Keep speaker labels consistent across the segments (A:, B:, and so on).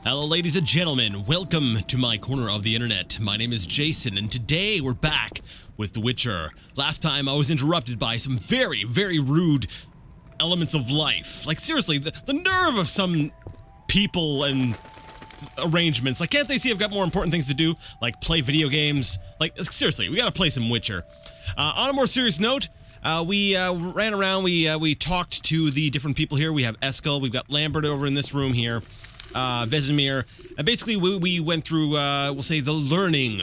A: Hello ladies and gentlemen, welcome to my corner of the internet. My name is Jason and today we're back with The Witcher. Last time I was interrupted by some very, very rude elements of life. Like seriously, the nerve of some people and arrangements. Like can't they see I've got more important things to do? Like play video games? Like seriously, we gotta play some Witcher. On a more serious note, we ran around, we talked to the different people here. We have Eskel, we've got Lambert over in this room here. Vesemir, and basically we went through, we'll say, the learning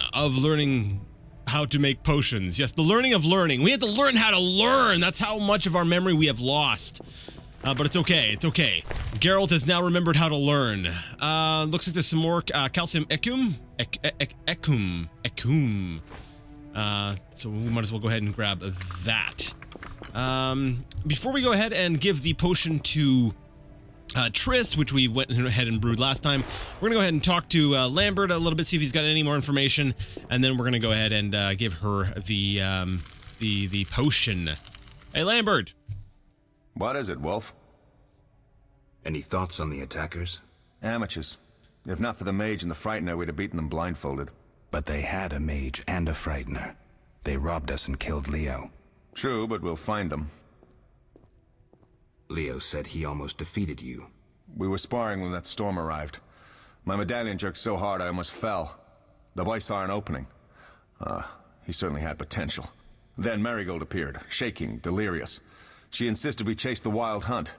A: how to make potions. Yes, the learning of learning. We had to learn how to learn. That's how much of our memory we have lost. But it's okay, it's okay. Geralt has now remembered how to learn. Looks like there's some more calcium ecum. So we might as well go ahead and grab that. Before we go ahead and give the potion to Triss, which we went ahead and brewed last time, we're gonna go ahead and talk to Lambert a little bit, see if he's got any more information, and then we're gonna go ahead and give her the potion. Hey, Lambert.
B: What is it, Wolf?
C: Any thoughts on the attackers?
B: Amateurs. If not for the mage and the frightener, we'd have beaten them blindfolded.
C: But they had a mage and a frightener. They robbed us and killed Leo.
B: True, but we'll find them.
C: Leo said he almost defeated you.
B: We were sparring when that storm arrived. My medallion jerked so hard I almost fell. The boy saw an opening. He certainly had potential. Then Marigold appeared, shaking, delirious. She insisted we chase the wild hunt.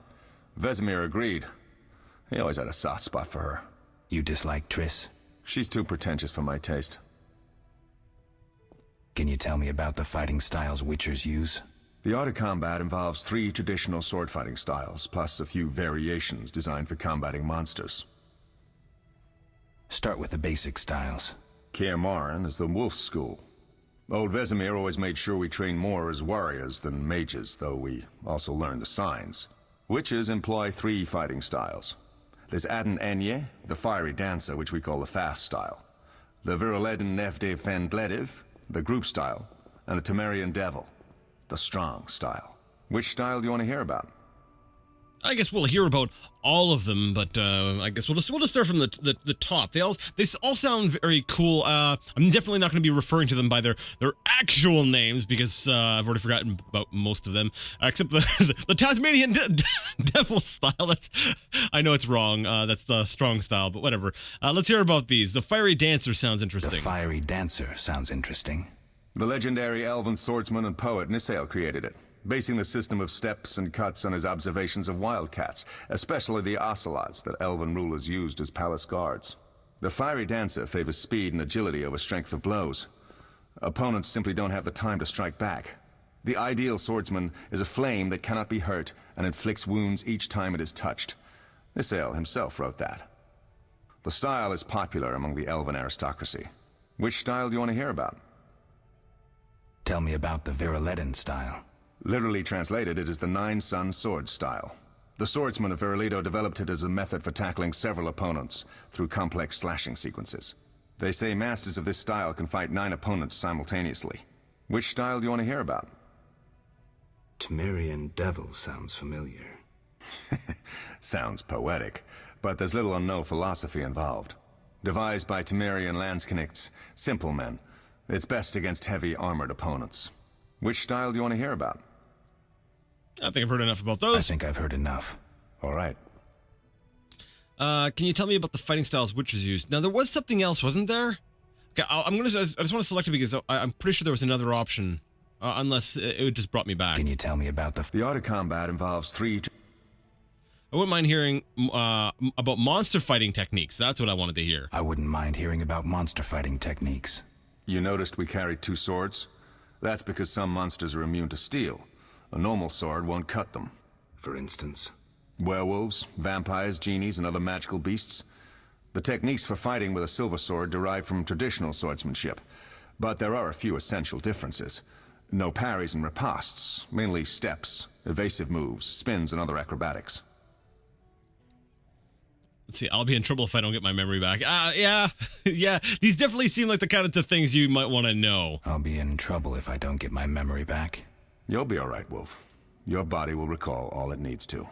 B: Vesemir agreed. He always had a soft spot for her.
C: You dislike Triss?
B: She's too pretentious for my taste.
C: Can you tell me about the fighting styles Witchers use?
B: The art of combat involves 3 traditional sword-fighting styles, plus a few variations designed for combating monsters.
C: Start with the basic styles.
B: Kaer is the wolf school. Old Vesemir always made sure we train more as warriors than mages, though we also learned the signs. Witches employ 3 fighting styles. There's Aden Enye, the fiery dancer, which we call the fast style. The Viruleden Nef de Fendlediv, the group style. And the Temerian Devil, the strong style. Which style do you want to hear about?
A: I guess we'll hear about all of them, but I guess we'll just start from the top. They all sound very cool. I'm definitely not going to be referring to them by their actual names because I've already forgotten about most of them, except the Tasmanian Devil style. I know it's wrong. That's the strong style, but whatever. Let's hear about these. The fiery dancer sounds interesting.
C: The fiery dancer sounds interesting.
B: The legendary elven swordsman and poet Nissael created it, basing the system of steps and cuts on his observations of wildcats, especially the ocelots that elven rulers used as palace guards. The fiery dancer favors speed and agility over strength of blows. Opponents simply don't have the time to strike back. The ideal swordsman is a flame that cannot be hurt and inflicts wounds each time it is touched. Nissael himself wrote that. The style is popular among the elven aristocracy. Which style do you want to hear about?
C: Tell me about the Viruleden style.
B: Literally translated, it is the Nine-Sun Sword style. The swordsman of Viruledo developed it as a method for tackling several opponents through complex slashing sequences. They say masters of this style can fight 9 opponents simultaneously. Which style do you want to hear about?
C: Temerian Devil sounds familiar.
B: Sounds poetic, but there's little or no philosophy involved. Devised by Temerian Landsknechts, simple men. It's best against heavy armored opponents. Which style do you want to hear about?
A: I think I've heard enough about those.
C: I think I've heard enough.
B: All right.
A: Can you tell me about the fighting styles Witchers use? Now, there was something else, wasn't there? Okay, I just want to select it because I'm pretty sure there was another option. Unless it just brought me back.
C: Can you tell me about
B: The art of combat involves 3...
A: I wouldn't mind hearing about monster fighting techniques. That's what I wanted to hear.
C: I wouldn't mind hearing about monster fighting techniques.
B: You noticed we carried 2 swords? That's because some monsters are immune to steel. A normal sword won't cut them.
C: For instance?
B: Werewolves, vampires, genies, and other magical beasts. The techniques for fighting with a silver sword derive from traditional swordsmanship. But there are a few essential differences. No parries and ripostes, mainly steps, evasive moves, spins, and other acrobatics.
A: Let's see, I'll be in trouble if I don't get my memory back. Yeah. These definitely seem like the kind of things you might want to know.
C: I'll be in trouble if I don't get my memory back.
B: You'll be all right, Wolf. Your body will recall all it needs to.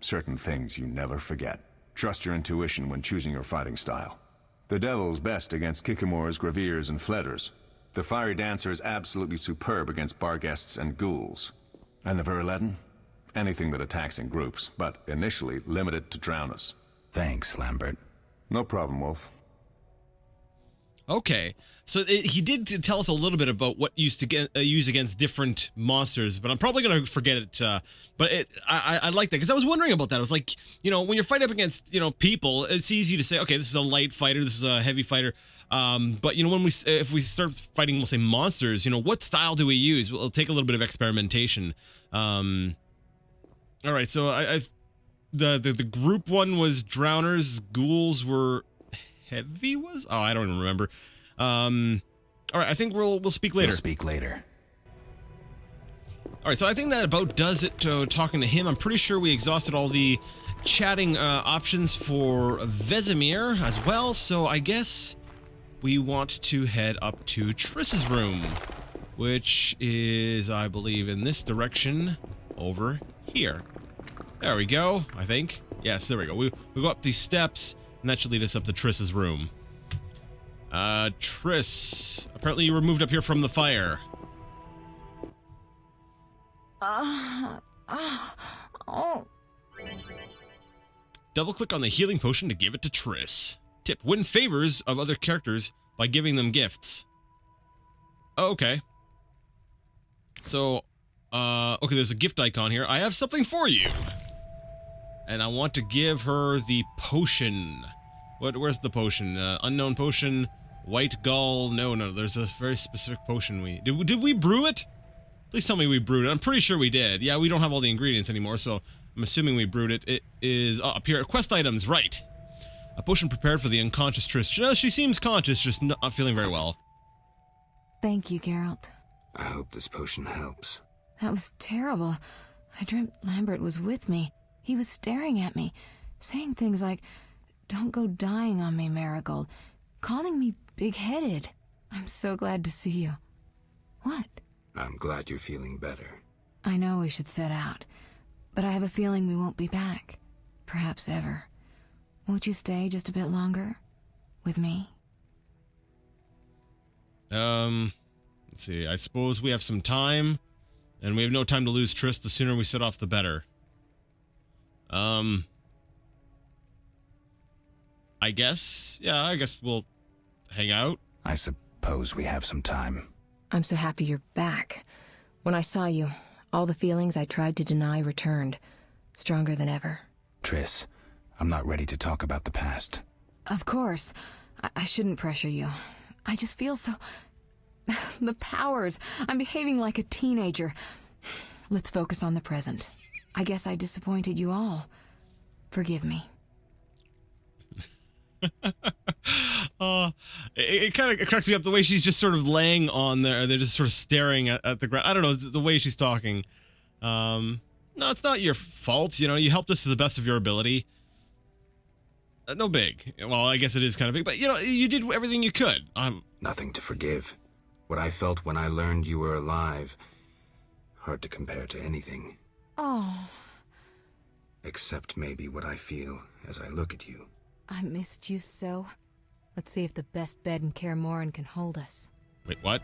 B: Certain things you never forget. Trust your intuition when choosing your fighting style. The Devil's best against Kikimors, Graviers, and Fledders. The Fiery Dancer is absolutely superb against Barghests and Ghouls. And the Viruleten? Anything that attacks in groups, but initially limited to Drowners.
C: Thanks, Lambert.
B: No problem, Wolf.
A: Okay, so he did tell us a little bit about what used to use against different monsters, but I'm probably going to forget it. But I like that, because I was wondering about that. I was like, you know, when you're fighting up against, you know, people, it's easy to say, okay, this is a light fighter, this is a heavy fighter. But, you know, if we start fighting, we'll say monsters, you know, what style do we use? We'll take a little bit of experimentation. All right, so the group one was Drowners, Ghouls were... Heavy was? Oh, I don't even remember. All right, I think we'll speak later.
C: We'll speak later.
A: All right, so I think that about does it talking to him. I'm pretty sure we exhausted all the chatting options for Vesemir as well, so I guess we want to head up to Triss's room, which is, I believe, in this direction over here. There we go, I think. Yes, there we go. We go up these steps, and that should lead us up to Triss's room. Triss, apparently you were moved up here from the fire. Double-click on the healing potion to give it to Triss. Tip, win favors of other characters by giving them gifts. Oh, okay. So, okay, there's a gift icon here. I have something for you. And I want to give her the potion. Where's the potion? Unknown potion, white gall. No, there's a very specific potion did we brew it? Please tell me we brewed it. I'm pretty sure we did. Yeah, we don't have all the ingredients anymore, so I'm assuming we brewed it. It is up here. Quest items, right. A potion prepared for the unconscious Triss. No, she seems conscious, just not feeling very well.
D: Thank you, Geralt.
C: I hope this potion helps.
D: That was terrible. I dreamt Lambert was with me. He was staring at me, saying things like, "Don't go dying on me, Marigold," calling me big-headed. I'm so glad to see you. What?
C: I'm glad you're feeling better.
D: I know we should set out, but I have a feeling we won't be back. Perhaps ever. Won't you stay just a bit longer? With me?
A: Let's see. I suppose we have some time, and we have no time to lose Triss. The sooner we set off, the better. I guess we'll hang out.
C: I suppose we have some time.
D: I'm so happy you're back. When I saw you, all the feelings I tried to deny returned, stronger than ever.
C: Triss, I'm not ready to talk about the past.
D: Of course. I shouldn't pressure you. I just feel so... The powers. I'm behaving like a teenager. Let's focus on the present. I guess I disappointed you all. Forgive me.
A: It kind of cracks me up the way she's just sort of laying on there. They're just sort of staring at the ground. I don't know, the way she's talking. No, it's not your fault. You know, you helped us to the best of your ability. No big. Well, I guess it is kind of big, but you know, you did everything you could.
C: Nothing to forgive. What I felt when I learned you were alive, hard to compare to anything.
D: Oh.
C: Except maybe what I feel as I look at you.
D: I missed you so. Let's see if the best bed in Kaer Morhen can hold us.
A: Wait, what?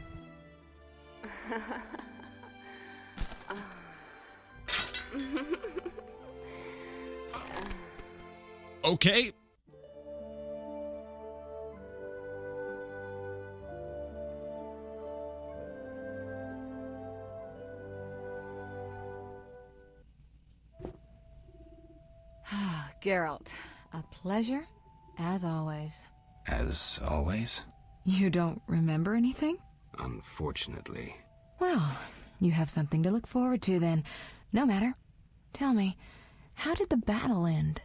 A: Okay.
D: Geralt, a pleasure, as always.
C: As always?
D: You don't remember anything?
C: Unfortunately.
D: Well, you have something to look forward to then. No matter. Tell me, how did the battle end?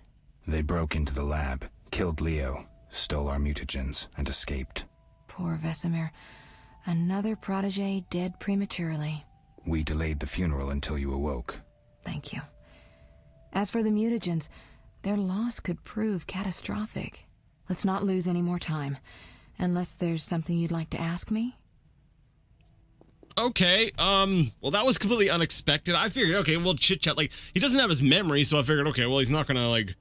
C: They broke into the lab, killed Leo, stole our mutagens, and escaped.
D: Poor Vesemir. Another protege dead prematurely.
C: We delayed the funeral until you awoke.
D: Thank you. As for the mutagens, their loss could prove catastrophic. Let's not lose any more time. Unless there's something you'd like to ask me?
A: Okay, well that was completely unexpected. I figured, okay, we'll chit-chat. Like, he doesn't have his memory, so I figured, okay, well he's not gonna, like,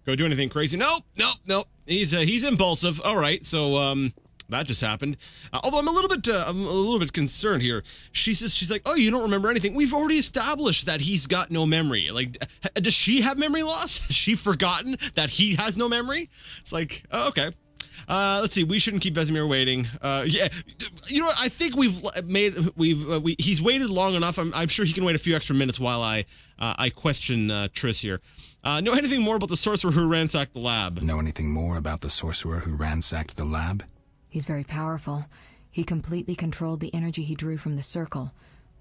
A: Go do anything crazy? Nope. He's impulsive. All right, so that just happened. Although I'm a little bit concerned here. She's like, oh, you don't remember anything. We've already established that he's got no memory. Like, does she have memory loss? Has she forgotten that he has no memory? It's like, oh, okay. Let's see. We shouldn't keep Vesemir waiting. Yeah, you know what? I think he's waited long enough. I'm sure he can wait a few extra minutes while I question Triss here. Know anything more about the sorcerer who ransacked the lab?
C: Know anything more about the sorcerer who ransacked the lab?
D: He's very powerful. He completely controlled the energy he drew from the circle.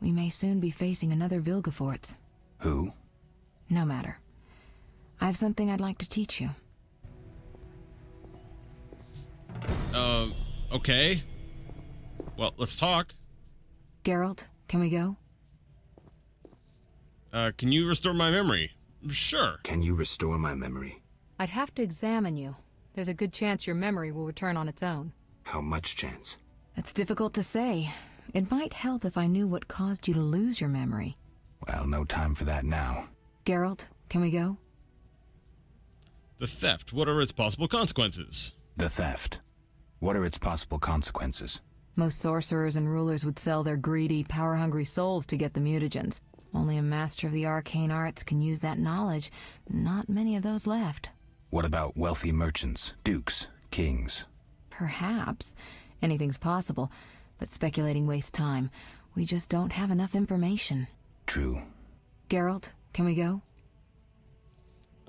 D: We may soon be facing another Vilgefortz.
C: Who?
D: No matter. I have something I'd like to teach you.
A: Okay. Well, let's talk.
D: Geralt, can we go?
A: Can you restore my memory? Sure.
C: Can you restore my memory?
E: I'd have to examine you. There's a good chance your memory will return on its own.
C: How much chance?
D: That's difficult to say. It might help if I knew what caused you to lose your memory.
C: Well, no time for that now.
D: Geralt, can we go?
A: The theft. What are its possible consequences?
C: The theft. What are its possible consequences?
D: Most sorcerers and rulers would sell their greedy, power-hungry souls to get the mutagens. Only a master of the arcane arts can use that knowledge. Not many of those left.
C: What about wealthy merchants, dukes, kings?
D: Perhaps. Anything's possible, but speculating wastes time. We just don't have enough information.
C: True.
D: Geralt, can we go?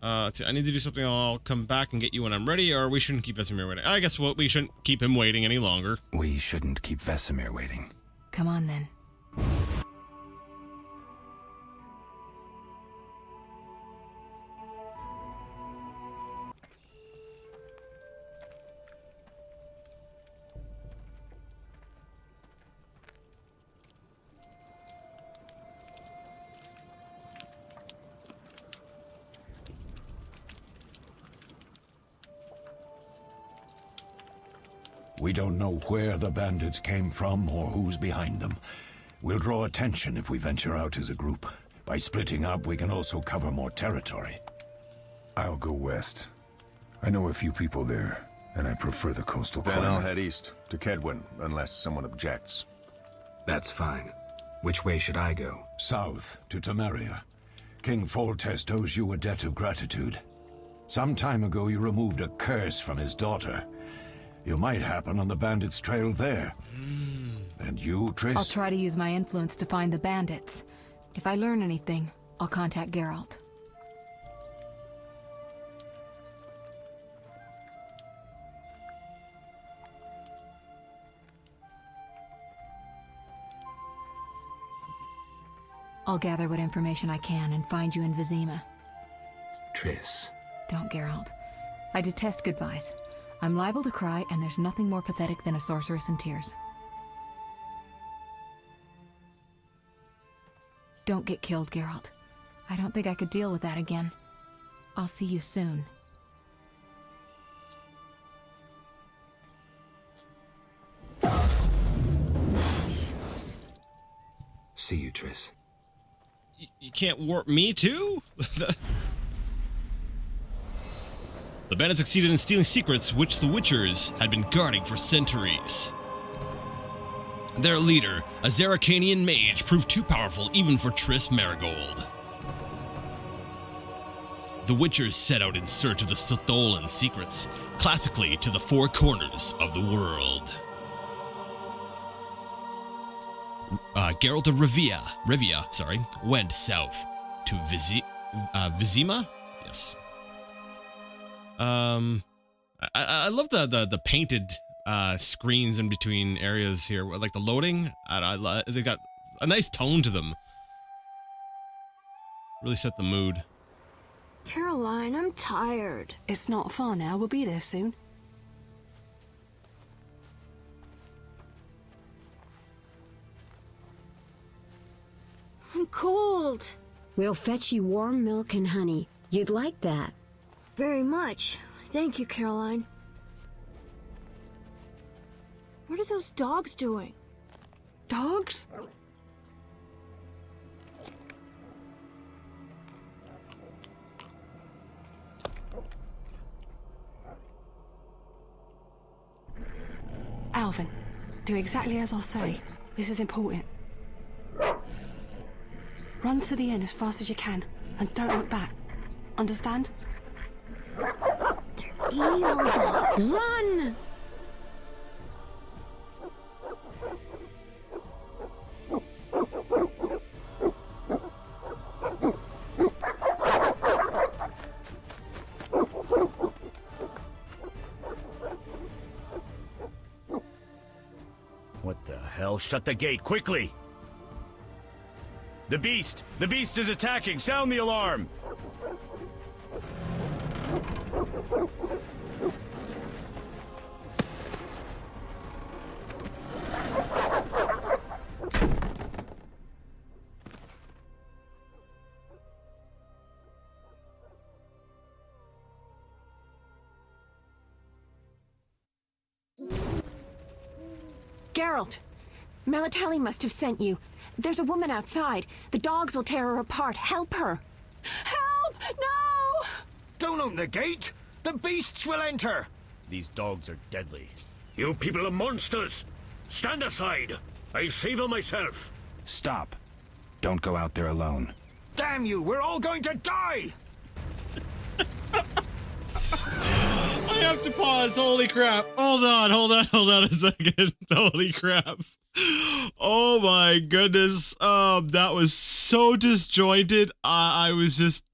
A: Let's see, I need to do something. I'll come back and get you when I'm ready, or we shouldn't keep Vesemir waiting. I guess we shouldn't keep him waiting any longer.
C: We shouldn't keep Vesemir waiting.
D: Come on, then.
F: We don't know where the bandits came from or who's behind them. We'll draw attention if we venture out as a group. By splitting up, we can also cover more territory.
G: I'll go west. I know a few people there, and I prefer the coastal
B: Then
G: climate.
B: I'll head east, to Kedwin, unless someone objects.
C: That's fine. Which way should I go?
F: South, to Temeria. King Foltest owes you a debt of gratitude. Some time ago, you removed a curse from his daughter. You might happen on the bandits' trail there. And you, Triss?
D: I'll try to use my influence to find the bandits. If I learn anything, I'll contact Geralt. I'll gather what information I can and find you in Vizima.
C: Triss.
D: Don't, Geralt. I detest goodbyes. I'm liable to cry, and there's nothing more pathetic than a sorceress in tears. Don't get killed, Geralt. I don't think I could deal with that again. I'll see you soon.
C: See you, Triss.
A: You can't warp me too? The bandits succeeded in stealing secrets which the Witchers had been guarding for centuries. Their leader, a Zaracanian mage, proved too powerful even for Triss Marigold. The Witchers set out in search of the stolen secrets, classically to the four corners of the world. Geralt of Rivia, went south to Vizima? Yes. I love the painted screens in between areas here, like the loading. They got a nice tone to them. Really set the mood.
H: Caroline, I'm tired.
I: It's not far now. We'll be there soon.
H: I'm cold.
J: We'll fetch you warm milk and honey. You'd like that.
H: Very much. Thank you, Caroline. What are those dogs doing?
I: Dogs? Elvin, do exactly as I say. This is important. Run to the inn as fast as you can, and don't look back. Understand?
H: They're evil dogs.
J: Run!
K: What the hell? Shut the gate, quickly! The beast! The beast is attacking! Sound the alarm!
L: Geralt, Melatelli must have sent you. There's a woman outside. The dogs will tear her apart. Help her.
I: Help! No!
K: Don't open the gate! The beasts will enter! These dogs are deadly.
M: You people are monsters! Stand aside! I'll save her myself!
C: Stop. Don't go out there alone.
K: Damn you! We're all going to die!
A: I have to pause. Holy crap. Hold on a second. Holy crap. Oh my goodness. That was so disjointed. I was just...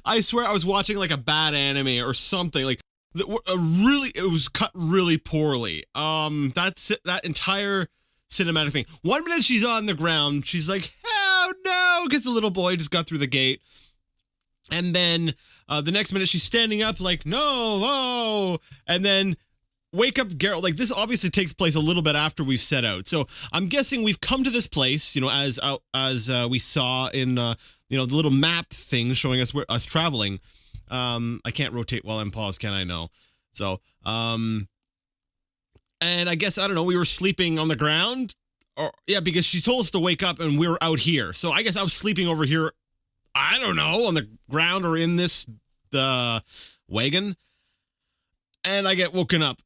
A: I swear I was watching like a bad anime or something. Like, it was cut really poorly. That's it, that entire cinematic thing. 1 minute she's on the ground. She's like, oh no, because the little boy just got through the gate. And then the next minute she's standing up like, no, oh, and then wake up Geralt. Like, this obviously takes place a little bit after we've set out. So I'm guessing we've come to this place, you know, as we saw in, you know, the little map thing showing us us traveling. I can't rotate while I'm paused, can I? No. So, and I guess, I don't know, we were sleeping on the ground, or yeah, because she told us to wake up and we were out here. So I guess I was sleeping over here, I don't know, on the ground or in this, wagon. And I get woken up.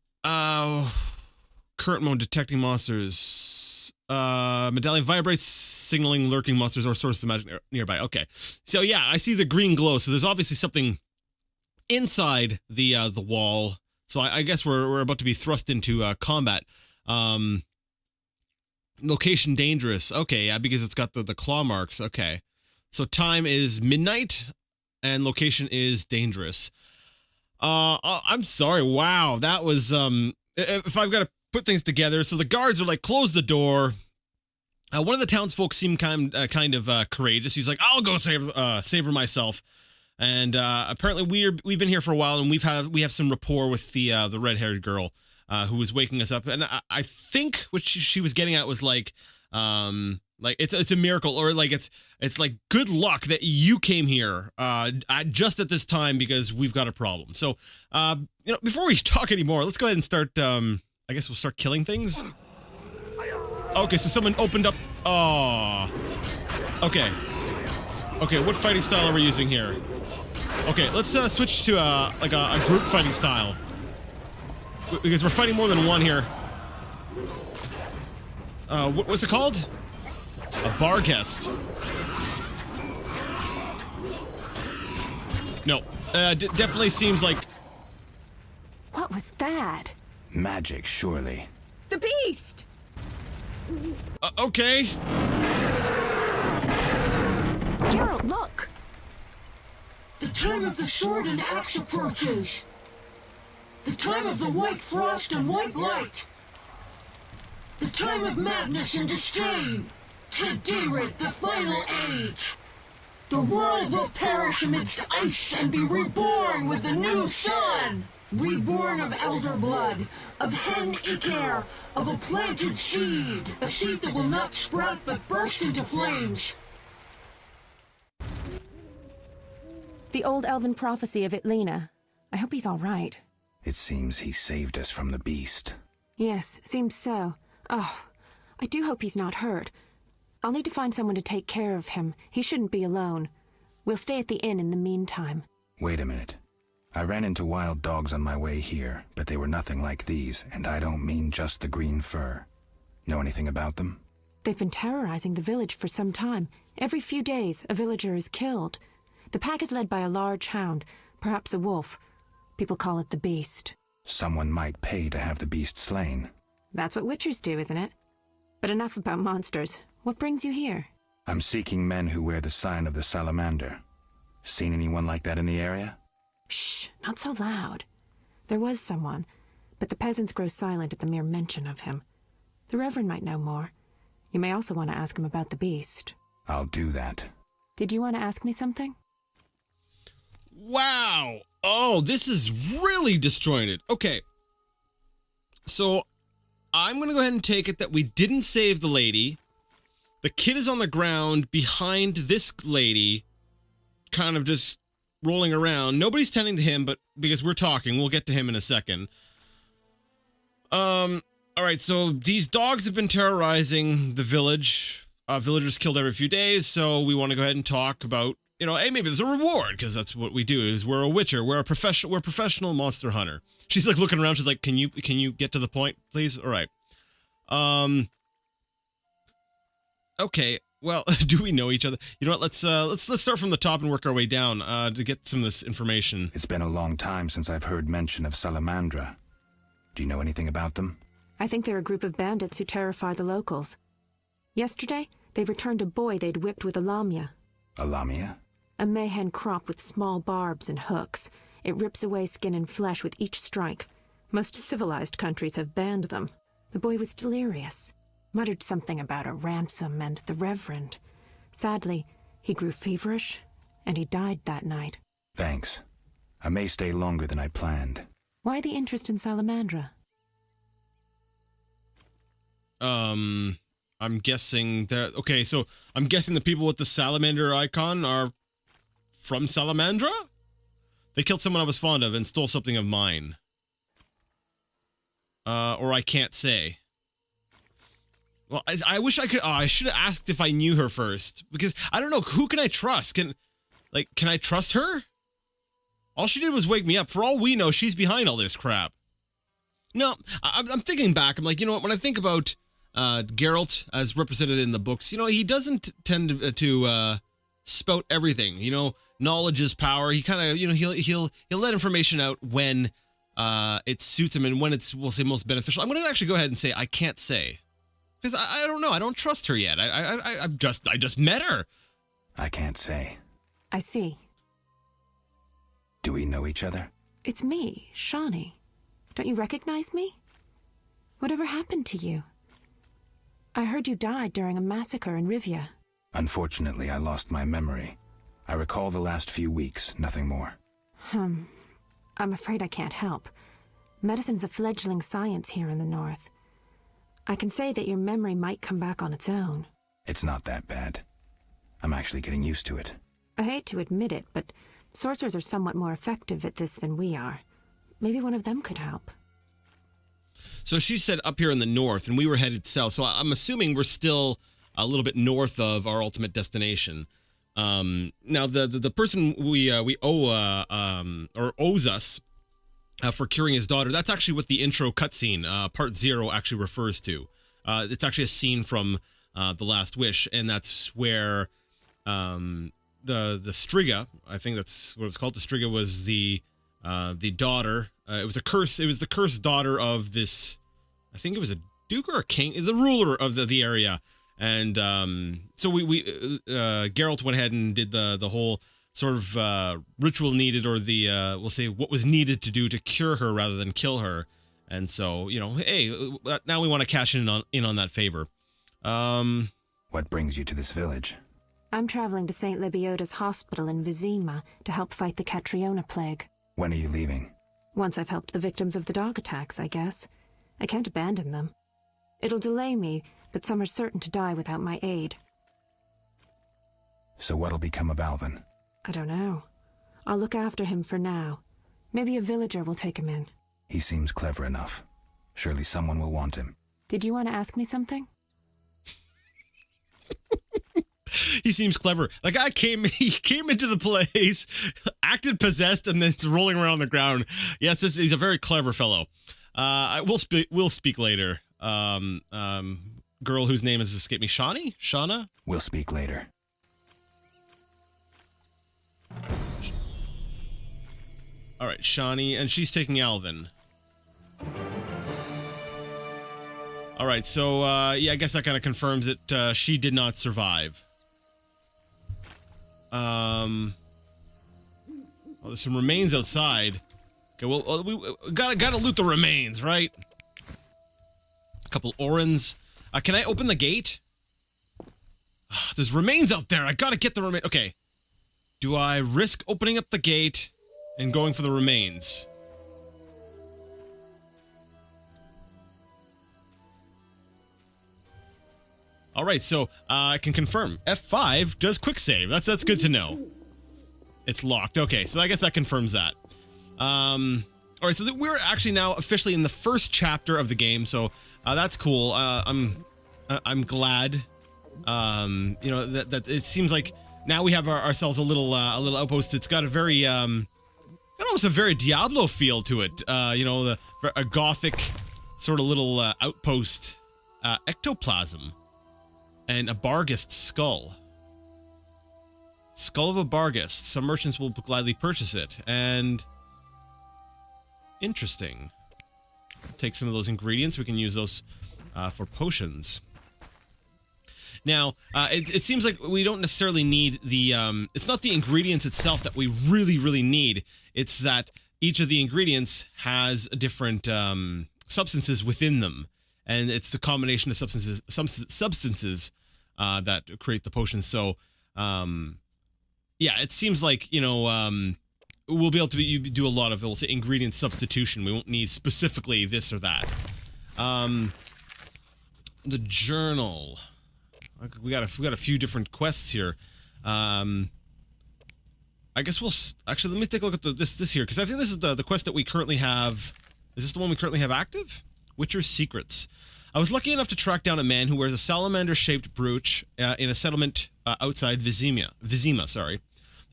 A: Current mode, detecting monsters. Medallion vibrates, signaling lurking monsters or sources of magic nearby. Okay. So yeah, I see the green glow. So there's obviously something inside the wall. So I guess we're about to be thrust into combat. Location dangerous. Okay, yeah, because it's got the claw marks. Okay. So time is midnight and location is dangerous. I'm sorry. Wow, that was if I've got to put things together. So the guards are like, close the door. One of the townsfolk seemed kind of courageous. He's like, I'll go save her myself. And apparently we've been here for a while, and we have some rapport with the red-haired girl who was waking us up. And I think what she was getting at was like it's a miracle, or like it's like good luck that you came here just at this time because we've got a problem. So you know, before we talk anymore, let's go ahead and start. I guess we'll start killing things. Okay, so someone opened up. Oh, okay. Okay, what fighting style are we using here? Okay, let's switch to like a group fighting style, because we're fighting more than one here. What's it called? A bar guest. No, definitely seems like...
L: What was that?
C: Magic, surely.
L: The beast!
A: Okay.
L: Geralt, look!
N: The time of the sword and axe approaches. The time of the white frost and white light. The time of madness and disdain. Today, the final age. The world will perish amidst ice and be reborn with the new sun. Reborn of elder blood, of hen Kaer, of a planted seed. A seed that will not sprout but burst into flames.
L: The old elven prophecy of Itlena. I hope he's all right.
C: It seems he saved us from the beast.
L: Yes, seems so. Oh, I do hope he's not hurt. I'll need to find someone to take care of him. He shouldn't be alone. We'll stay at the inn in the meantime.
C: Wait a minute. I ran into wild dogs on my way here, but they were nothing like these, and I don't mean just the green fur. Know anything about them?
L: They've been terrorizing the village for some time. Every few days, a villager is killed. The pack is led by a large hound, perhaps a wolf. People call it the Beast.
C: Someone might pay to have the beast slain.
L: That's what witchers do, isn't it? But enough about monsters. What brings you here?
C: I'm seeking men who wear the sign of the salamander. Seen anyone like that in the area?
L: Shh, not so loud. There was someone, but the peasants grow silent at the mere mention of him. The Reverend might know more. You may also want to ask him about the beast.
C: I'll do that.
L: Did you want to ask me something?
A: Wow! Oh, this is really disjointed. Okay. So, I'm going to go ahead and take it that we didn't save the lady. The kid is on the ground behind this lady, kind of just rolling around. Nobody's tending to him, but because we're talking, we'll get to him in a second. Alright, so these dogs have been terrorizing the village. Villagers killed every few days, so we want to go ahead and talk about, you know, hey, maybe there's a reward, because that's what we do, is we're a witcher, we're professional monster hunter. She's like looking around, she's like, can you get to the point, please? Alright. Okay, well, do we know each other? You know what, let's start from the top and work our way down, to get some of this information.
C: It's been a long time since I've heard mention of Salamandra. Do you know anything about them?
L: I think they're a group of bandits who terrify the locals. Yesterday, they returned a boy they'd whipped with a lamia.
C: A lamia?
L: A Morhen crop with small barbs and hooks. It rips away skin and flesh with each strike. Most civilized countries have banned them. The boy was delirious. Muttered something about a ransom and the Reverend. Sadly, he grew feverish, and he died that night.
C: Thanks. I may stay longer than I planned.
L: Why the interest in Salamandra?
A: I'm guessing that... Okay, so I'm guessing the people with the salamander icon are from Salamandra? They killed someone I was fond of and stole something of mine. Or I can't say. Well, I wish I could... Oh, I should have asked if I knew her first. Because, I don't know, who can I trust? Can I trust her? All she did was wake me up. For all we know, she's behind all this crap. No, I'm thinking back. I'm like, you know what, when I think about Geralt as represented in the books, you know, he doesn't tend to spout everything. You know, knowledge is power. He kind of, you know, he'll let information out when it suits him and when it's, we'll say, most beneficial. I'm going to actually go ahead and say I can't say. Because I don't know. I don't trust her yet. I just met her.
C: I can't say.
L: I see.
C: Do we know each other?
L: It's me, Shawnee. Don't you recognize me? Whatever happened to you? I heard you died during a massacre in Rivia.
C: Unfortunately, I lost my memory. I recall the last few weeks, nothing more.
L: I'm afraid I can't help. Medicine's a fledgling science here in the north. I can say that your memory might come back on its own.
C: It's not that bad. I'm actually getting used to it.
L: I hate to admit it, but sorcerers are somewhat more effective at this than we are. Maybe one of them could help.
A: So she said up here in the north, and we were headed south. So I'm assuming we're still a little bit north of our ultimate destination. Now, the person we owe or owes us for curing his daughter, that's actually what the intro cutscene, part 0, actually refers to. It's actually a scene from The Last Wish, and that's where the Striga, I think that's what it's called. The Striga was the daughter. It was a curse. It was the cursed daughter of this. I think it was a duke or a king, the ruler of the area. And so Geralt went ahead and did the whole sort of ritual needed, or the we'll say what was needed to do to cure her rather than kill her. And so, you know, hey, now we want to cash in on that favor.
C: What brings you to this village?
L: I'm traveling to St. Lebioda's hospital in Vizima to help fight the Catriona plague.
C: When are you leaving?
L: Once I've helped the victims of the dog attacks, I guess. I can't abandon them. It'll delay me, but some are certain to die without my aid.
C: So what'll become of Alvin?
L: I don't know. I'll look after him for now. Maybe a villager will take him in.
C: He seems clever enough. Surely someone will want him.
L: Did you want to ask me something?
A: He seems clever. The guy he came into the place, acted possessed, and then it's rolling around on the ground. Yes, he's a very clever fellow. We'll speak later. Girl whose name has escaped me. Shauna?
C: We'll speak later.
A: All right, Shawnee, and she's taking Alvin. All right, so, yeah, I guess that kind of confirms that she did not survive. Well, there's some remains outside. Okay, well, we gotta loot the remains, right? A couple Orens. Can I open the gate? There's remains out there. I gotta get the remains. Okay. Do I risk opening up the gate and going for the remains? All right, so I can confirm. F5 does quick save. That's good to know. It's locked. Okay, so I guess that confirms that. All right, so we're actually now officially in the first chapter of the game, so that's cool. I'm glad. You know that it seems like now we have ourselves a little outpost. It's got a very almost a very Diablo feel to it. You know, a gothic sort of little outpost, ectoplasm. And a Barghest skull. Skull of a Barghest. Some merchants will gladly purchase it. And... interesting. Take some of those ingredients. We can use those for potions. Now, it seems like we don't necessarily need the... it's not the ingredients itself that we really need. It's that each of the ingredients has different substances within them. And it's the combination of substances that create the potions. So, yeah, it seems like, you know, we'll be able to do a lot of, we'll say, ingredient substitution. We won't need specifically this or that. The journal. We got a few different quests here. I guess we'll actually let me take a look at this here, because I think this is the quest that we currently have. Is this the one we currently have active? Witcher's Secrets. I was lucky enough to track down a man who wears a salamander-shaped brooch in a settlement outside Vizima, sorry.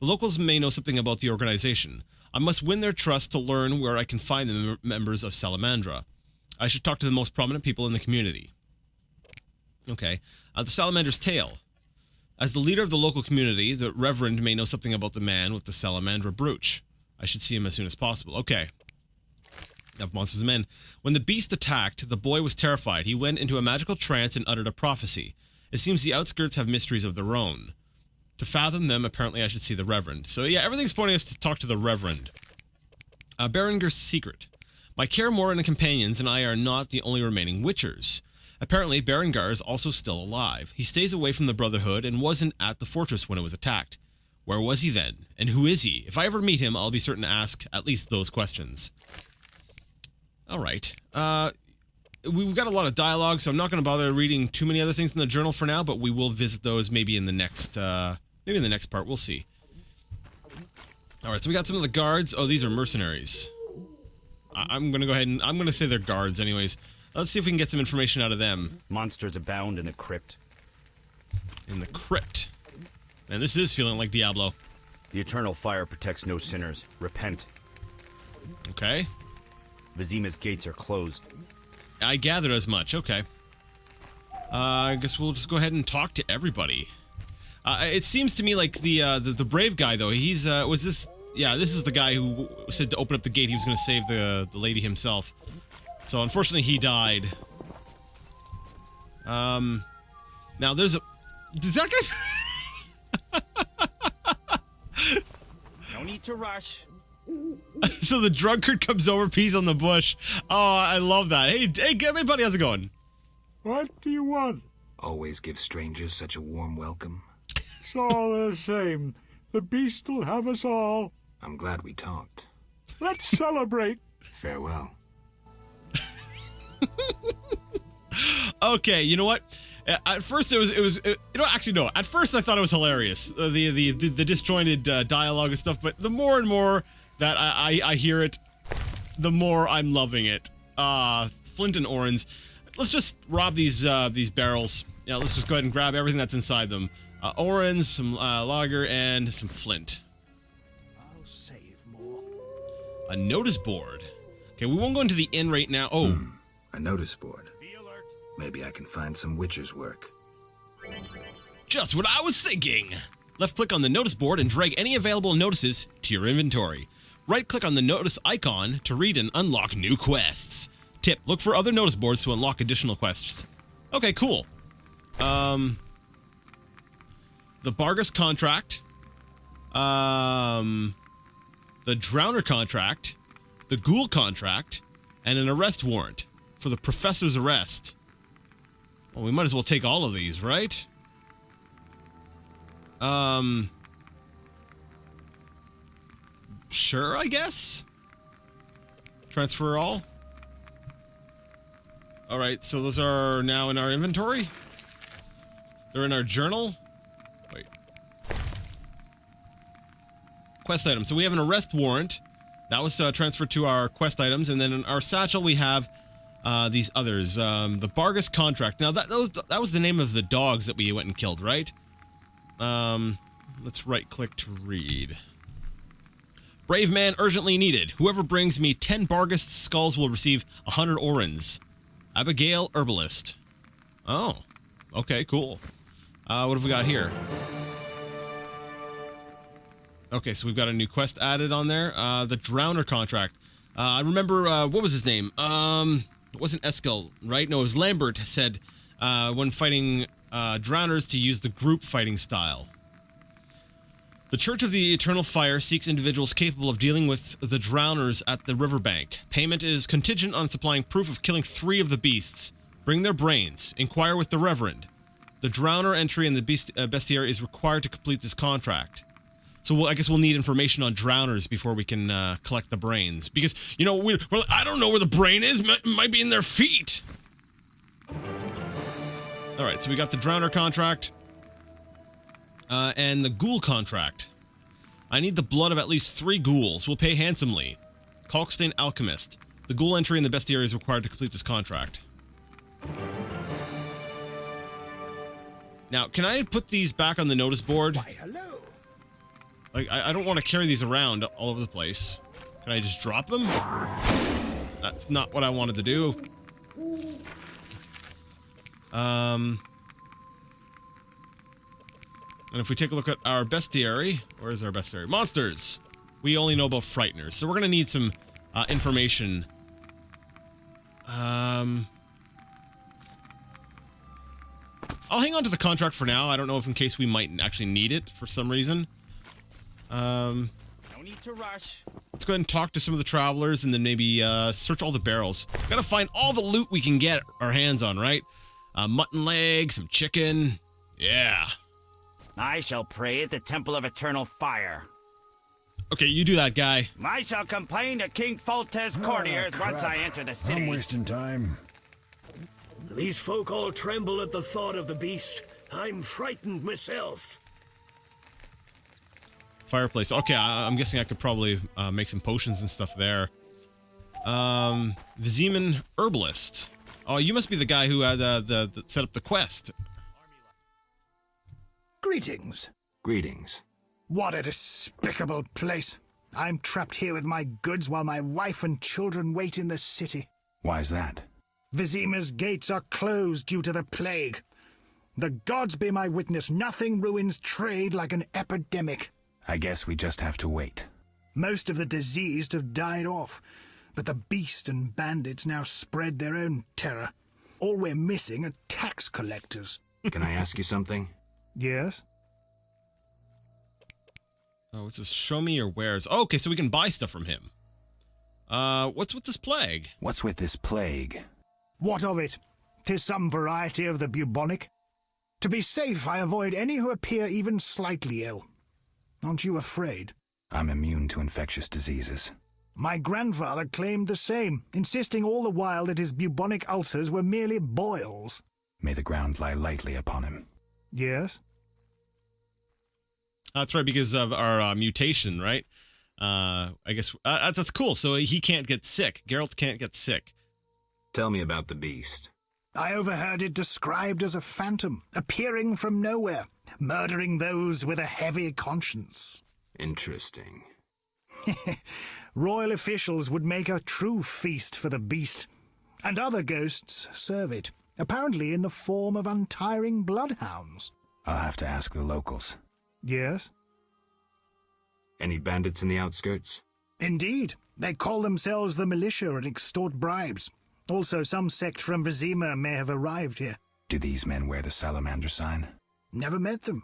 A: The locals may know something about the organization. I must win their trust to learn where I can find the members of Salamandra. I should talk to the most prominent people in the community. Okay. The Salamander's Tale. As the leader of the local community, the Reverend may know something about the man with the Salamandra brooch. I should see him as soon as possible. Okay. Of Monsters and Men. When the beast attacked, the boy was terrified. He went into a magical trance and uttered a prophecy. It seems the outskirts have mysteries of their own. To fathom them, apparently I should see the Reverend. So yeah, everything's pointing us to talk to the Reverend. Berenger's Secret. My Kaer, Morhen, and companions and I are not the only remaining Witchers. Apparently, Berengar is also still alive. He stays away from the Brotherhood and wasn't at the fortress when it was attacked. Where was he then? And who is he? If I ever meet him, I'll be certain to ask at least those questions. Alright. We've got a lot of dialogue, so I'm not going to bother reading too many other things in the journal for now, but we will visit those maybe in the next part. We'll see. Alright, so we got some of the guards. Oh, these are mercenaries. I'm going to go ahead and... I'm going to say they're guards anyways. Let's see if we can get some information out of them.
K: Monsters abound in the crypt.
A: In the crypt. Man, this is feeling like Diablo.
K: The eternal fire protects no sinners. Repent.
A: Okay.
K: Vizima's gates are closed.
A: I gathered as much. Okay. I guess we'll just go ahead and talk to everybody. It seems to me like the brave guy, though, he's, was this... Yeah, this is the guy who said to open up the gate he was going to save the lady himself. So, unfortunately, he died. Now, there's a... Does that guy...
K: No need to rush.
A: So the drunkard comes over, pees on the bush. Oh, I love that. Hey, buddy, how's it going?
O: What do you want?
C: Always give strangers such a warm welcome.
O: It's all the same. The beast will have us all.
C: I'm glad we talked.
O: Let's celebrate.
C: Farewell.
A: Okay, you know what? At first it was you know, actually no. At first I thought it was hilarious, the disjointed dialogue and stuff. But the more and more that I hear it, the more I'm loving it. Flint and Orens. Let's just rob these barrels. Yeah, let's just go ahead and grab everything that's inside them. Orange, some lager, and some flint.
K: I'll save more.
A: A notice board. Okay, we won't go into the inn right now. Oh.
C: A notice board. Maybe I can find some witcher's work.
A: Just what I was thinking! Left click on the notice board and drag any available notices to your inventory. Right click on the notice icon to read and unlock new quests. Tip, look for other notice boards to unlock additional quests. Okay, cool. The Bargus contract. The Drowner contract. The Ghoul contract. And an arrest warrant for the professor's arrest. Well, we might as well take all of these, right? Sure, I guess. Transfer all. All right, so those are now in our inventory. They're in our journal. Wait. Quest item. So we have an arrest warrant. That was transferred to our quest items, and then in our satchel we have these others. The Bargus contract. Now that was the name of the dogs that we went and killed, right? Let's right-click to read. Brave man urgently needed. Whoever brings me 10 Bargus skulls will receive 100 orens. Abigail, herbalist. Oh, okay, cool. What have we got here? Okay, so we've got a new quest added on there. The Drowner contract. I remember, what was his name? It wasn't Eskel, right? No, it was Lambert said, when fighting drowners to use the group fighting style. The Church of the Eternal Fire seeks individuals capable of dealing with the drowners at the riverbank. Payment is contingent on supplying proof of killing 3 of the beasts. Bring their brains. Inquire with the Reverend. The drowner entry in the bestiary is required to complete this contract. So I guess we'll need information on drowners before we can collect the brains. Because, you know, I don't know where the brain is. It might be in their feet. Alright, so we got the drowner contract. And the ghoul contract. I need the blood of at least 3 ghouls. We'll pay handsomely. Kalkstein Alchemist. The ghoul entry in the bestiary is required to complete this contract. Now, can I put these back on the notice board?
K: Why, hello.
A: Like, I don't want to carry these around all over the place. Can I just drop them? That's not what I wanted to do. And if we take a look at our bestiary, where's our bestiary? Monsters! We only know about frighteners, so we're gonna need some information. I'll hang on to the contract for now. I don't know if in case we might actually need it for some reason.
K: No need to rush.
A: Let's go ahead and talk to some of the travelers and then maybe search all the barrels. Gotta find all the loot we can get our hands on, right? Mutton leg, some chicken. Yeah.
K: I shall pray at the Temple of Eternal Fire.
A: Okay, you do that, guy.
K: I shall complain to King Foltest's courtiers once I enter the city.
G: I'm wasting time.
M: These folk all tremble at the thought of the beast. I'm frightened myself.
A: Fireplace. Okay, I'm guessing I could probably make some potions and stuff there. Vizeman Herbalist. Oh, you must be the guy who had set up the quest.
P: Greetings.
C: Greetings.
P: What a despicable place. I'm trapped here with my goods while my wife and children wait in the city.
C: Why's that?
P: Vizima's gates are closed due to the plague. The gods be my witness, nothing ruins trade like an epidemic.
C: I guess we just have to wait.
P: Most of the diseased have died off, but the beast and bandits now spread their own terror. All we're missing are tax collectors.
C: Can I ask you something?
P: Yes?
A: Oh, what's this? Show me your wares. Oh, okay, so we can buy stuff from him. What's with this plague?
C: What's with this plague?
P: What of it? 'Tis some variety of the bubonic. To be safe, I avoid any who appear even slightly ill. Aren't you afraid?
C: I'm immune to infectious diseases.
P: My grandfather claimed the same, insisting all the while that his bubonic ulcers were merely boils.
C: May the ground lie lightly upon him.
P: Yes?
A: That's right, because of our mutation, right? I guess that's cool. So he can't get sick. Geralt can't get sick.
C: Tell me about the beast.
P: I overheard it described as a phantom, appearing from nowhere, murdering those with a heavy conscience.
C: Interesting.
P: Royal officials would make a true feast for the beast, and other ghosts serve it, apparently in the form of untiring bloodhounds.
C: I'll have to ask the locals.
P: Yes?
C: Any bandits in the outskirts?
P: Indeed. They call themselves the militia and extort bribes. Also, some sect from Vizima may have arrived here.
C: Do these men wear the salamander sign?
P: Never met them.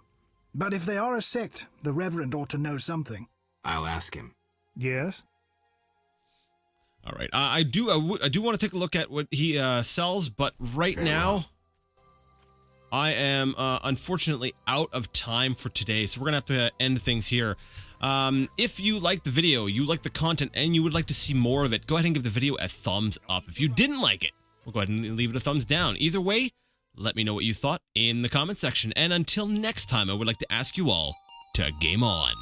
P: But if they are a sect, the Reverend ought to know something.
C: I'll ask him.
P: Yes?
A: All right. I do want to take a look at what he sells, but right now, I am unfortunately out of time for today, so we're going to have to end things here. If you like the video, you like the content, and you would like to see more of it, go ahead and give the video a thumbs up. If you didn't like it, we'll go ahead and leave it a thumbs down. Either way, let me know what you thought in the comment section. And until next time, I would like to ask you all to game on.